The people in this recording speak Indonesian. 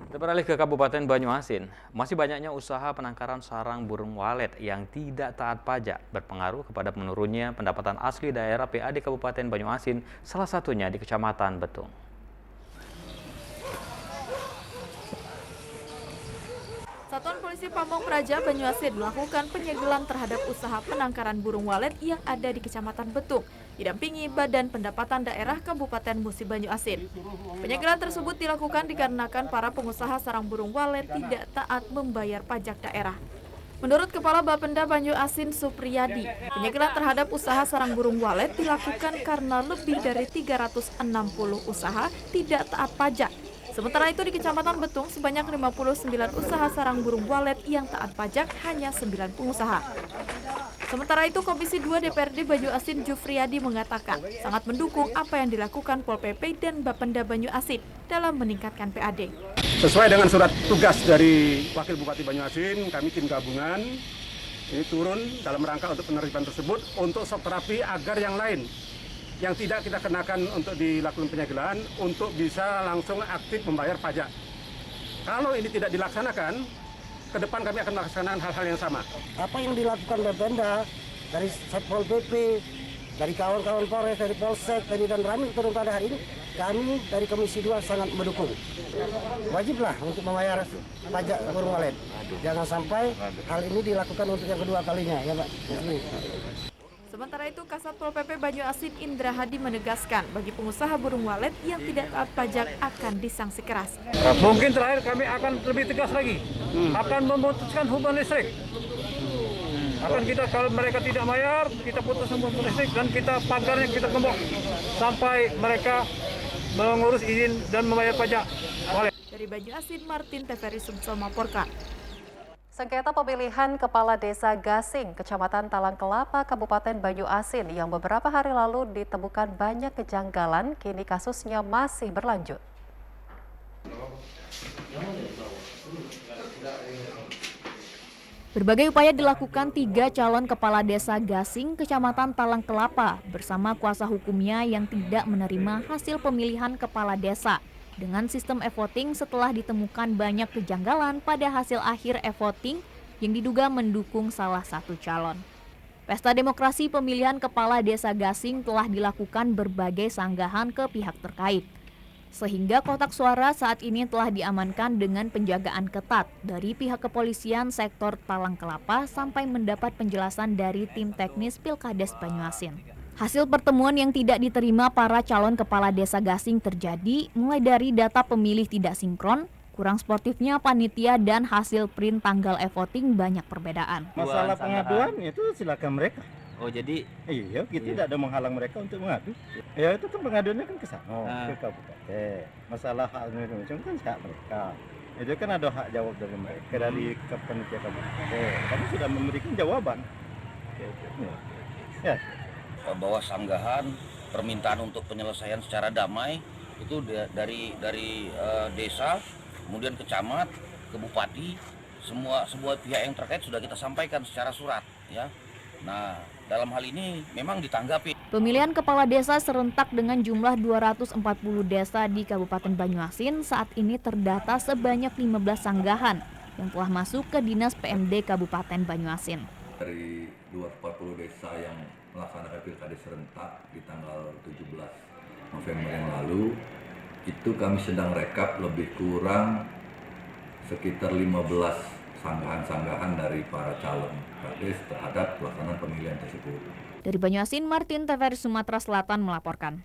Kita beralih ke Kabupaten Banyuasin. Masih banyaknya usaha penangkaran sarang burung walet yang tidak taat pajak berpengaruh kepada menurunnya pendapatan asli daerah PAD Kabupaten Banyuasin, salah satunya di Kecamatan Betung. Satuan Polisi Pamong Praja Banyuasin melakukan penyegelan terhadap usaha penangkaran burung walet yang ada di Kecamatan Betung, didampingi Badan Pendapatan Daerah Kabupaten Musi Banyuasin. Penyegelan tersebut dilakukan dikarenakan para pengusaha sarang burung walet tidak taat membayar pajak daerah. Menurut Kepala Bapenda Banyuasin Supriyadi, penyegelan terhadap usaha sarang burung walet dilakukan karena lebih dari 360 usaha tidak taat pajak. Sementara itu di Kecamatan Betung sebanyak 59 usaha sarang burung walet yang taat pajak hanya 9 pengusaha. Sementara itu Komisi 2 DPRD Banyuasin Jufriyadi mengatakan sangat mendukung apa yang dilakukan Pol PP dan Bapenda Banyuasin dalam meningkatkan PAD. Sesuai dengan surat tugas dari Wakil Bupati Banyuasin, kami tim gabungan ini turun dalam rangka untuk penertiban tersebut untuk stok terapi agar yang lain yang tidak kita kenakan untuk dilakukan penyegelan untuk bisa langsung aktif membayar pajak. Kalau ini tidak dilaksanakan, ke depan kami akan melaksanakan hal-hal yang sama. Apa yang dilakukan Bapenda dari Satpol PP, dari kawan-kawan Polres, dari Polsek, dari dan Ramil turun pada hari ini, kami dari Komisi 2 sangat mendukung. Wajiblah untuk membayar pajak burung walet. Jangan sampai hal ini dilakukan untuk yang kedua kalinya, ya Pak. Sementara itu, Kasat Pol PP Banyuasin Indra Hadi menegaskan bagi pengusaha burung walet yang tidak taat pajak akan disanksi keras. Mungkin terakhir kami akan lebih tegas lagi, akan memutuskan hubungan listrik. Kalau mereka tidak bayar, kita putus hubungan listrik dan kita pagarnya kita gembok sampai mereka mengurus izin dan membayar pajak. Dari Banyuasin, Martin Teferi Sumsel melaporkan. Sengketa pemilihan Kepala Desa Gasing, Kecamatan Talang Kelapa, Kabupaten Banyuasin yang beberapa hari lalu ditemukan banyak kejanggalan, kini kasusnya masih berlanjut. Berbagai upaya dilakukan 3 calon Kepala Desa Gasing, Kecamatan Talang Kelapa, bersama kuasa hukumnya yang tidak menerima hasil pemilihan Kepala Desa dengan sistem e-voting setelah ditemukan banyak kejanggalan pada hasil akhir e-voting yang diduga mendukung salah satu calon. Pesta demokrasi pemilihan Kepala Desa Gasing telah dilakukan berbagai sanggahan ke pihak terkait. Sehingga kotak suara saat ini telah diamankan dengan penjagaan ketat dari pihak kepolisian sektor Talang Kelapa sampai mendapat penjelasan dari tim teknis Pilkades Banyuasin. Hasil pertemuan yang tidak diterima para calon kepala desa Gasing terjadi mulai dari data pemilih tidak sinkron, kurang sportifnya panitia dan hasil print tanggal e-voting banyak perbedaan. Masalah pengaduan itu silakan mereka. Oh jadi Iya, kita tidak ada menghalang mereka untuk mengadu. Ya itu kan pengaduannya kan ke sana, ke kabupaten. Masalah hak macam kan hak mereka. Itu kan ada hak jawab dari mereka, dari panitia kabupaten. Kami sudah memberikan jawaban. Ya. Bahwa sanggahan permintaan untuk penyelesaian secara damai itu dari desa, kemudian ke camat, ke bupati, semua pihak yang terkait sudah kita sampaikan secara surat, ya. Nah, dalam hal ini memang ditanggapi. Pemilihan kepala desa serentak dengan jumlah 240 desa di Kabupaten Banyuasin saat ini terdata sebanyak 15 sanggahan yang telah masuk ke Dinas PMD Kabupaten Banyuasin. Dari 240 desa yang melaksanakan pilkada serentak di tanggal 17 November yang lalu, itu kami sedang rekap lebih kurang sekitar 15 sanggahan-sanggahan dari para calon kades terhadap pelaksanaan pemilihan tersebut. Dari Banyuasin, Martin Teferi Sumatera Selatan melaporkan.